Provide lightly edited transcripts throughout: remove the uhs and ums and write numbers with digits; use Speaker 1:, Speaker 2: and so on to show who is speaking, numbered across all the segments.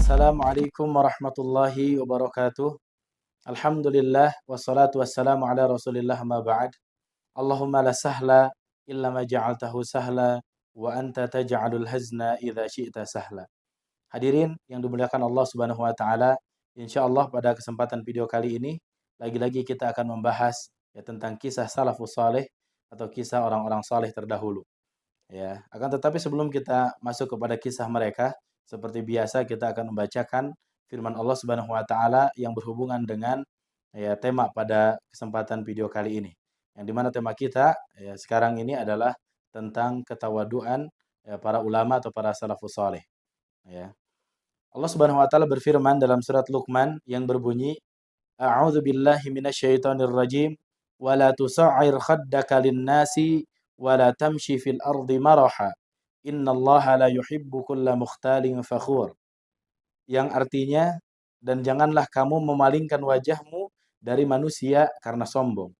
Speaker 1: Assalamualaikum warahmatullahi wabarakatuh. Alhamdulillah wassalatu wassalamu ala Rasulillah ma ba'd. Allahumma la sahla illa ma ja'altahu sahla wa anta taj'alul hazna idza syi'ta sahla. Hadirin yang dimuliakan Allah Subhanahu wa taala, insyaallah pada kesempatan video kali ini lagi-lagi kita akan membahas tentang kisah salafus saleh atau kisah orang-orang saleh terdahulu. Ya, akan tetapi sebelum kita masuk kepada kisah mereka, seperti biasa kita akan membacakan firman Allah Subhanahu wa taala yang berhubungan dengan tema pada kesempatan video kali ini. Yang dimana tema kita sekarang ini adalah tentang ketawaduan para ulama atau para salafus saleh. Ya. Allah Subhanahu wa taala berfirman dalam surat Luqman yang berbunyi, A'udzu billahi minasyaitonir rajim wa la tusa'ir khaddaka lin-nasi wa la tamshi fil ardi maraha. Innallaha la yuhibbu kulla mukhtalin fakhur. Yang artinya, dan janganlah kamu memalingkan wajahmu dari manusia karena sombong.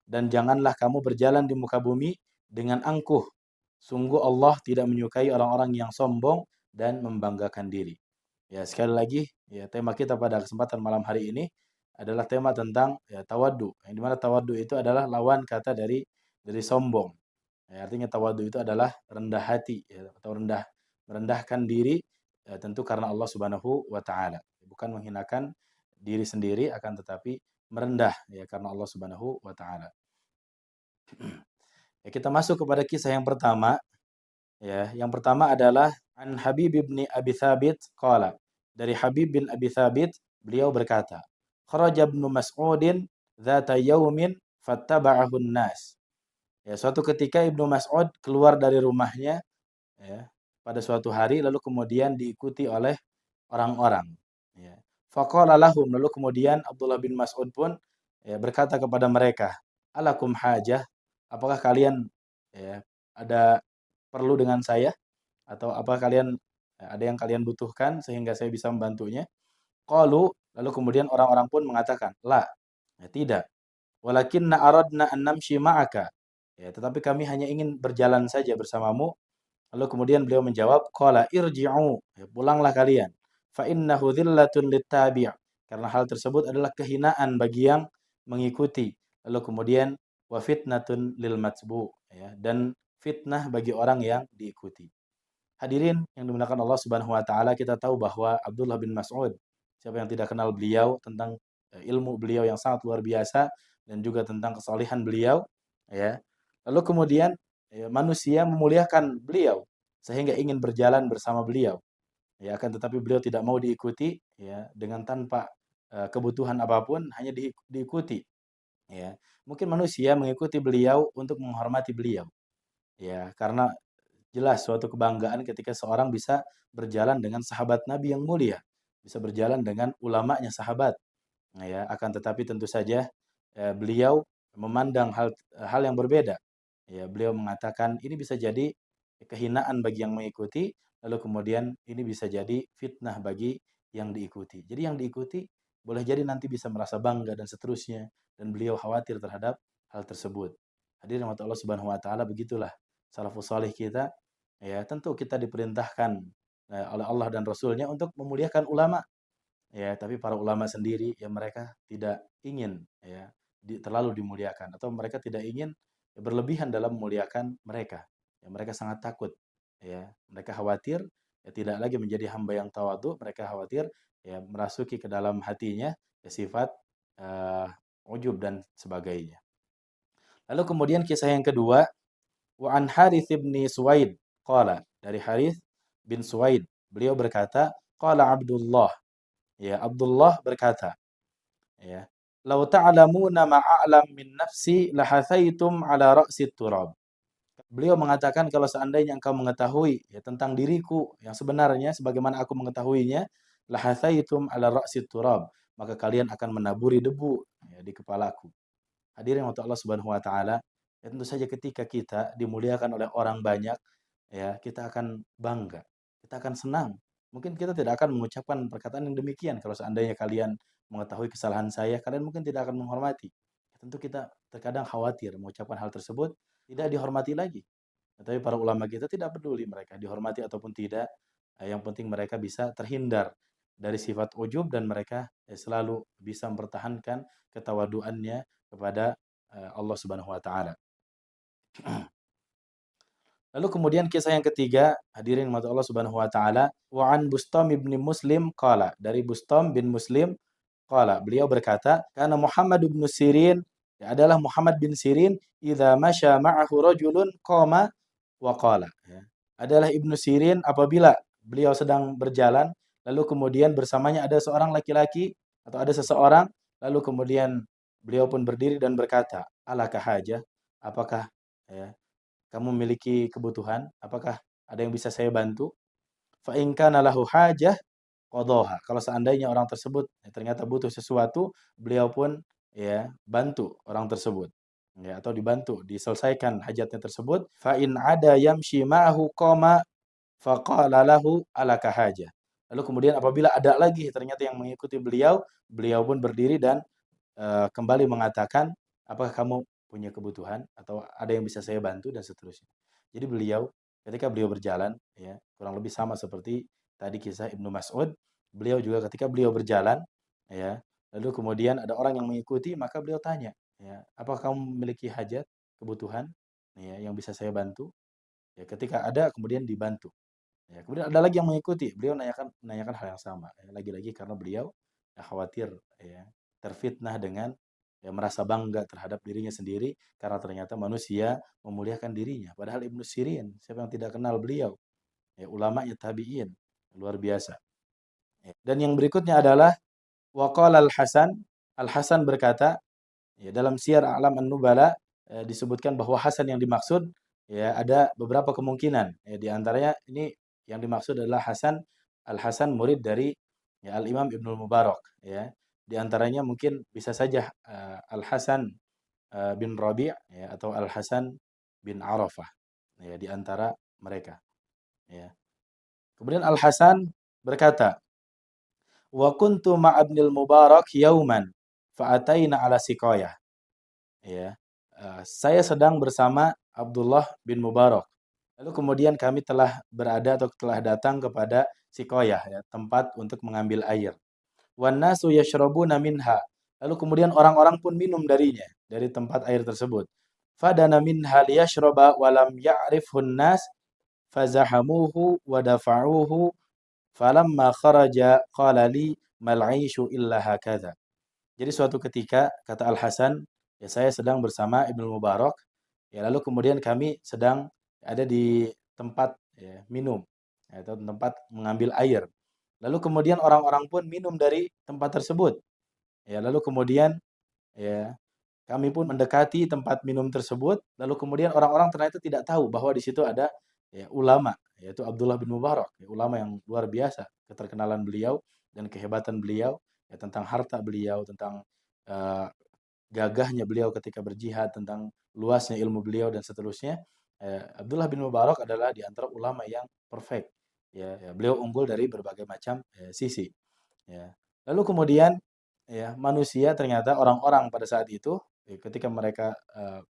Speaker 1: Dan janganlah kamu berjalan di muka bumi dengan angkuh. Sungguh Allah tidak menyukai orang-orang yang sombong dan membanggakan diri. Ya, sekali lagi, tema kita pada kesempatan malam hari ini adalah tema tentang tawaddu. Yang dimana tawaddu itu adalah lawan kata dari sombong. Ya, artinya tawadhu itu adalah rendah hati atau merendahkan diri tentu karena Allah Subhanahu wa taala. Bukan menghinakan diri sendiri akan tetapi merendah karena Allah Subhanahu wa taala. Kita masuk kepada kisah yang pertama. Ya, yang pertama adalah an Habib bin Abi Thabit qala. Dari Habib bin Abi Thabit beliau berkata, kharaja Ibnu Mas'udin dzata yaumin fattaba'ahu an-nas. Ya, suatu ketika Ibnu Mas'ud keluar dari rumahnya ya, pada suatu hari lalu kemudian diikuti oleh orang-orang. Ya. Faqala lahum, lalu kemudian Abdullah bin Mas'ud pun berkata kepada mereka, alakum hajah, apakah kalian ada perlu dengan saya atau apa kalian ada yang kalian butuhkan sehingga saya bisa membantunya? Qalu, lalu kemudian orang-orang pun mengatakan, la, tidak. Walakinna aradna an namshi ma'aka. Ya, tetapi kami hanya ingin berjalan saja bersamamu. Lalu kemudian beliau menjawab, qala irji'u, pulanglah kalian. Fa innahu dhillatun littabi'. Karena hal tersebut adalah kehinaan bagi yang mengikuti. Lalu kemudian wa fitnatun lil matbu', dan fitnah bagi orang yang diikuti. Hadirin yang dimuliakan Allah Subhanahu wa taala, kita tahu bahwa Abdullah bin Mas'ud, siapa yang tidak kenal beliau, tentang ilmu beliau yang sangat luar biasa dan juga tentang kesalehan beliau, ya. Lalu kemudian manusia memuliakan beliau sehingga ingin berjalan bersama beliau. Ya, akan tetapi beliau tidak mau diikuti dengan tanpa kebutuhan apapun, hanya diikuti, ya. Mungkin manusia mengikuti beliau untuk menghormati beliau. Ya, karena jelas suatu kebanggaan ketika seorang bisa berjalan dengan sahabat Nabi yang mulia, bisa berjalan dengan ulamanya sahabat. Nah, ya, akan tetapi tentu saja beliau memandang hal yang berbeda. Ya, beliau mengatakan ini bisa jadi kehinaan bagi yang mengikuti, lalu kemudian ini bisa jadi fitnah bagi yang diikuti. Jadi yang diikuti boleh jadi nanti bisa merasa bangga dan seterusnya, dan beliau khawatir terhadap hal tersebut. Hadirin rahmat Allah Subhanahu wa taala, begitulah salafus salih kita. Ya, tentu kita diperintahkan oleh Allah dan Rasulnya untuk memuliakan ulama. Ya, tapi para ulama sendiri ya mereka tidak ingin terlalu dimuliakan atau mereka tidak ingin berlebihan dalam memuliakan mereka. Ya, mereka sangat takut. Ya, mereka khawatir tidak lagi menjadi hamba yang tawadhu, mereka khawatir merasuki ke dalam hatinya sifat ujub dan sebagainya. Lalu kemudian kisah yang kedua, wa an Harith bin Suwaid qala, dari Harith bin Suwaid beliau berkata, qala Abdullah, ya Abdullah berkata, ya, lau ta'lamuna ma a'lam min nafsi lahathaitum ala ra'si turab. Beliau mengatakan kalau seandainya engkau mengetahui tentang diriku yang sebenarnya sebagaimana aku mengetahuinya, lahathaitum ala ra'si turab, maka kalian akan menaburi debu di kepalaku. Hadirin untuk Allah Subhanahu wa taala, tentu saja ketika kita dimuliakan oleh orang banyak, kita akan bangga, kita akan senang. Mungkin kita tidak akan mengucapkan perkataan yang demikian kalau seandainya kalian mengetahui kesalahan saya, kalian mungkin tidak akan menghormati. Tentu kita terkadang khawatir mengucapkan hal tersebut tidak dihormati lagi. Tapi para ulama kita tidak peduli mereka dihormati ataupun tidak, yang penting mereka bisa terhindar dari sifat ujub dan mereka selalu bisa mempertahankan ketawaduannya kepada Allah Subhanahu wa taala. Lalu kemudian kisah yang ketiga, hadirin mata Allah Subhanahu wa taala, wa an Bustam bin Muslim qala, dari Bustam bin Muslim qala, beliau berkata, karena Muhammad bin Sirin, ya, adalah Muhammad bin Sirin, idza masya ma'ahu rajulun qama wa qala, ya. Adalah Ibnu Sirin apabila beliau sedang berjalan, lalu kemudian bersamanya ada seorang laki-laki atau ada seseorang, lalu kemudian beliau pun berdiri dan berkata, alaka haja, apakah, ya, kamu memiliki kebutuhan? Apakah ada yang bisa saya bantu? Fa in kana lahu hajah qadhaha. Kalau seandainya orang tersebut ternyata butuh sesuatu, beliau pun ya bantu orang tersebut. Ya, atau dibantu diselesaikan hajatnya tersebut. Fa in ada yamshi ma'ahu qama faqala lahu alaka hajah. Lalu kemudian apabila ada lagi ternyata yang mengikuti beliau, beliau pun berdiri dan kembali mengatakan, apakah kamu punya kebutuhan atau ada yang bisa saya bantu dan seterusnya. Jadi beliau ketika beliau berjalan ya, kurang lebih sama seperti tadi kisah Ibnu Mas'ud, beliau juga ketika beliau berjalan ya, lalu kemudian ada orang yang mengikuti, maka beliau tanya, ya, apakah kamu memiliki hajat, kebutuhan ya yang bisa saya bantu? Ya, ketika ada kemudian dibantu. Ya, kemudian ada lagi yang mengikuti, beliau menanyakan hal yang sama. Ya, lagi-lagi karena beliau ya, khawatir ya, terfitnah dengan ya, merasa bangga terhadap dirinya sendiri karena ternyata manusia memuliakan dirinya. Padahal Ibnu Sirin, siapa yang tidak kenal beliau? Ya, ulamanya tabi'in, luar biasa. Ya. Dan yang berikutnya adalah waqala Al-Hasan, Al-Hasan berkata, ya, dalam Syiar A'lam An-Nubala disebutkan bahwa Hasan yang dimaksud ya ada beberapa kemungkinan. Ya, di antaranya ini yang dimaksud adalah Hasan Al-Hasan murid dari ya, Al-Imam Ibnu Mubarak ya. Di antaranya mungkin bisa saja Al-Hasan bin Rabi' ya, atau Al-Hasan bin Arafah ya di antara mereka ya. Kemudian Al-Hasan berkata, "Wa kuntu ma'abnil Mubarak yauman fa'ataina ala siqayah." Ya. Saya sedang bersama Abdullah bin Mubarak. Lalu kemudian kami telah berada atau telah datang kepada Sikoyah, ya, tempat untuk mengambil air. Wan nasu yashrabuna minha. Lalu kemudian orang-orang pun minum darinya, dari tempat air tersebut. Fadana minha liyashraba wa lam ya'rifhun nas fazahamuhu wa dafa'uhu falamma kharaja qala li mal 'aisyu illa hakadha. Jadi suatu ketika, kata Al-Hasan, ya saya sedang bersama Ibnu Mubarak, ya lalu kemudian kami sedang ada di tempat ya, minum, ya, atau tempat mengambil air. Lalu kemudian orang-orang pun minum dari tempat tersebut. Ya, lalu kemudian ya kami pun mendekati tempat minum tersebut, lalu kemudian orang-orang ternyata tidak tahu bahwa di situ ada ya, ulama, yaitu Abdullah bin Mubarak, ya, ulama yang luar biasa, keterkenalan beliau dan kehebatan beliau, ya, tentang harta beliau, tentang eh, gagahnya beliau ketika berjihad, tentang luasnya ilmu beliau dan seterusnya. Abdullah bin Mubarak adalah di antara ulama yang perfect. Ya, ya, beliau unggul dari berbagai macam sisi. Ya. Lalu kemudian ya manusia ternyata orang-orang pada saat itu ya, ketika mereka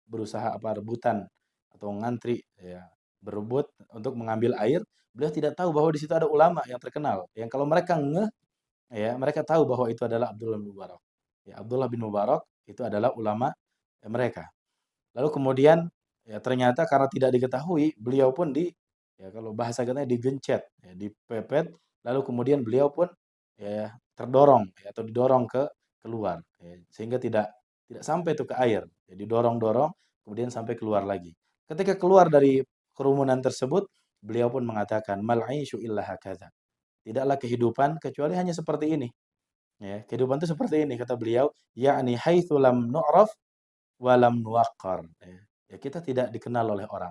Speaker 1: berusaha apa rebutan atau ngantri ya berebut untuk mengambil air, beliau tidak tahu bahwa di situ ada ulama yang terkenal. Yang kalau mereka ngeh ya mereka tahu bahwa itu adalah Abdullah bin Mubarak. Ya, Abdullah bin Mubarak itu adalah ulama mereka. Lalu kemudian ya ternyata karena tidak diketahui, beliau pun ya kalau bahasa katanya digencet, ya, dipepet, lalu kemudian beliau pun ya terdorong ya, atau didorong ke keluar ya, sehingga tidak sampai itu ke air. Ya, didorong-dorong kemudian sampai keluar lagi. Ketika keluar dari kerumunan tersebut, beliau pun mengatakan mal aisyu illa hakadha. Tidaklah kehidupan kecuali hanya seperti ini. Ya, kehidupan itu seperti ini kata beliau, yakni haitsu lam nu'raf walam nuwaqqar. Ya. Ya, kita tidak dikenal oleh orang.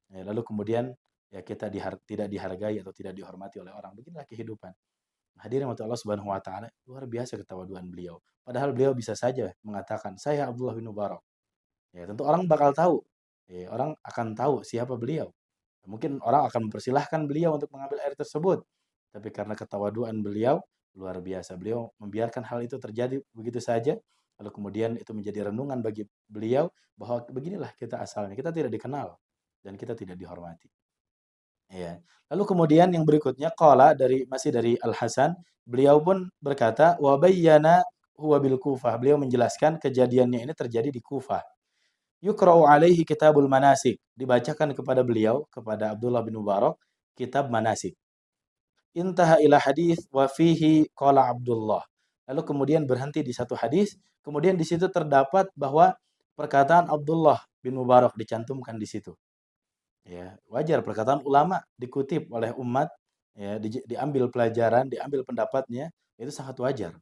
Speaker 1: Ya, lalu kemudian ya kita tidak dihargai atau tidak dihormati oleh orang. Beginilah kehidupan. Hadirin wa Allah Subhanahu wa taala, luar biasa ketawaduan beliau. Padahal beliau bisa saja mengatakan, "Saya Abdullah bin Mubarak." Ya, tentu orang bakal tahu. Ya, orang akan tahu siapa beliau. Mungkin orang akan mempersilahkan beliau untuk mengambil air tersebut. Tapi karena ketawaduan beliau, luar biasa. Beliau membiarkan hal itu terjadi begitu saja. Lalu kemudian itu menjadi renungan bagi beliau bahwa beginilah kita asalnya. Kita tidak dikenal dan kita tidak dihormati. Ya. Lalu kemudian yang berikutnya qala masih dari Al-Hasan, beliau pun berkata wa bayyana huwa bil Kufah. Beliau menjelaskan kejadiannya ini terjadi di Kufah. Yuqra'u alaihi kitabul manasik. Dibacakan kepada beliau, kepada Abdullah bin Mubarak, kitab manasik. Intaha ila hadis wa fihi qala Abdullah. Lalu kemudian berhenti di satu hadis, kemudian di situ terdapat bahwa perkataan Abdullah bin Mubarak dicantumkan di situ. Ya, wajar perkataan ulama dikutip oleh umat, ya, diambil pelajaran, diambil pendapatnya, itu sangat wajar.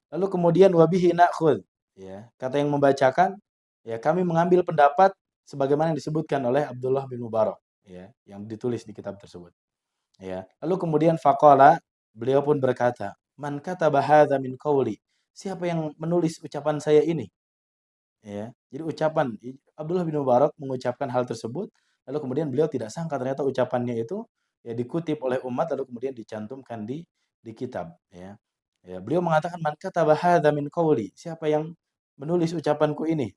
Speaker 1: Lalu kemudian wabihi na'khudz, ya. Kata yang membacakan, ya, kami mengambil pendapat sebagaimana yang disebutkan oleh Abdullah bin Mubarak, ya, yang ditulis di kitab tersebut. Ya. Lalu kemudian faqala, beliau pun berkata, "Man kataba hadza min qawli?" Siapa yang menulis ucapan saya ini? Ya. Jadi Abdullah bin Mubarak mengucapkan hal tersebut, lalu kemudian beliau tidak sangka ternyata ucapannya itu ya dikutip oleh umat lalu kemudian dicantumkan di kitab, ya. Ya, beliau mengatakan man kataba hadza min qawli? Siapa yang menulis ucapanku ini?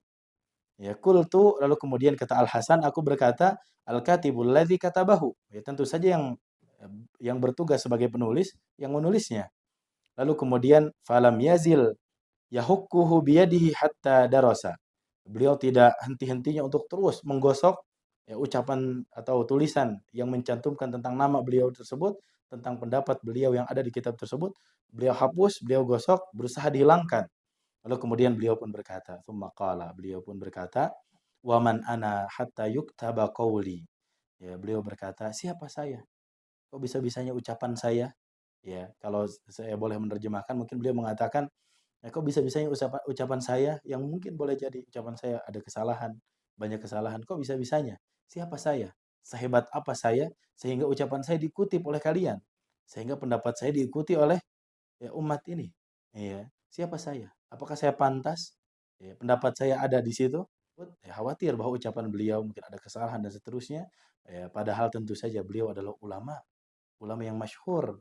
Speaker 1: Ya, qultu lalu kemudian kata Al Hasan aku berkata al-katibul ladzi katabahu. Ya, tentu saja yang bertugas sebagai penulis yang menulisnya. Lalu kemudian falam yazil yahukkuhu biyadihi hatta darasa. Beliau tidak henti-hentinya untuk terus menggosok ya, ucapan atau tulisan yang mencantumkan tentang nama beliau tersebut, tentang pendapat beliau yang ada di kitab tersebut. Beliau hapus, beliau gosok, berusaha dihilangkan. Lalu kemudian beliau pun berkata, "Tsumma qala," beliau pun berkata, "Wa man ana hatta yuktaba qawli." Ya, beliau berkata, "Siapa saya? Kok bisa-bisanya ucapan saya?" Ya, kalau saya boleh menerjemahkan, mungkin beliau mengatakan, "Ya, kok bisa-bisanya ucapan saya yang mungkin boleh jadi ucapan saya ada kesalahan, banyak kesalahan. Kok bisa-bisanya? Siapa saya? Sehebat apa saya sehingga ucapan saya dikutip oleh kalian? Sehingga pendapat saya diikuti oleh ya, umat ini. Iya. Siapa saya? Apakah saya pantas? Ya, pendapat saya ada di situ? Ya, khawatir bahwa ucapan beliau mungkin ada kesalahan dan seterusnya. Ya, padahal tentu saja beliau adalah ulama, ulama yang masyhur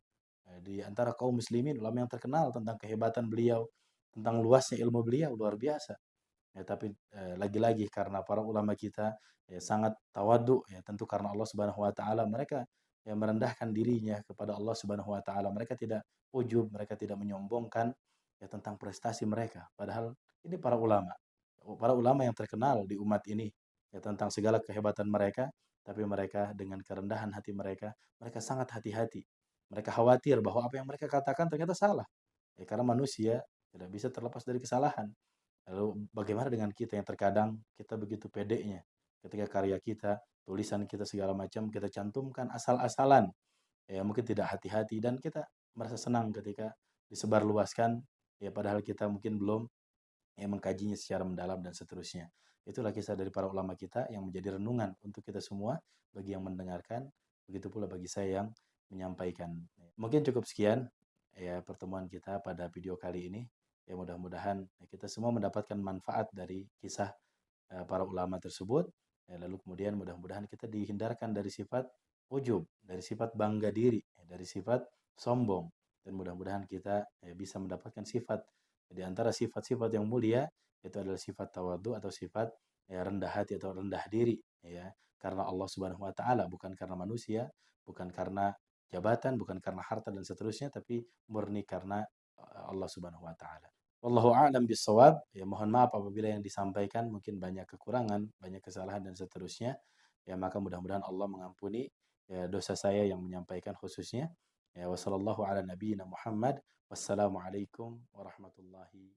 Speaker 1: di antara kaum muslimin, ulama yang terkenal tentang kehebatan beliau, tentang luasnya ilmu beliau luar biasa. Ya, tapi lagi-lagi karena para ulama kita ya, sangat tawadhu ya tentu karena Allah Subhanahu wa taala mereka yang merendahkan dirinya kepada Allah Subhanahu wa taala. Mereka tidak ujub, mereka tidak menyombongkan ya tentang prestasi mereka. Padahal ini para ulama. Para ulama yang terkenal di umat ini ya tentang segala kehebatan mereka, tapi mereka dengan kerendahan hati mereka, mereka sangat hati-hati. Mereka khawatir bahwa apa yang mereka katakan ternyata salah. Ya, karena manusia tidak bisa terlepas dari kesalahan. Lalu bagaimana dengan kita yang terkadang kita begitu pedenya ketika karya kita, tulisan kita segala macam kita cantumkan asal-asalan. Ya mungkin tidak hati-hati dan kita merasa senang ketika disebarluaskan ya padahal kita mungkin belum ya mengkajinya secara mendalam dan seterusnya. Itulah kisah dari para ulama kita yang menjadi renungan untuk kita semua bagi yang mendengarkan, begitu pula bagi saya yang menyampaikan. Mungkin cukup sekian ya pertemuan kita pada video kali ini. Ya mudah-mudahan kita semua mendapatkan manfaat dari kisah para ulama tersebut. Ya, lalu kemudian mudah-mudahan kita dihindarkan dari sifat ujub, dari sifat bangga diri, dari sifat sombong. Dan mudah-mudahan kita bisa mendapatkan sifat di antara sifat-sifat yang mulia itu adalah sifat tawadhu atau sifat ya, rendah hati atau rendah diri ya karena Allah Subhanahu wa taala bukan karena manusia, bukan karena jabatan, bukan karena harta dan seterusnya tapi murni karena Allah Subhanahu wa taala. Wallahu a'lam bissawab. Ya mohon maaf apabila yang disampaikan mungkin banyak kekurangan, banyak kesalahan dan seterusnya. Ya maka mudah-mudahan Allah mengampuni ya, dosa saya yang menyampaikan khususnya. Ya wasallallahu ala nabiyina Muhammad. Wassalamualaikum warahmatullahi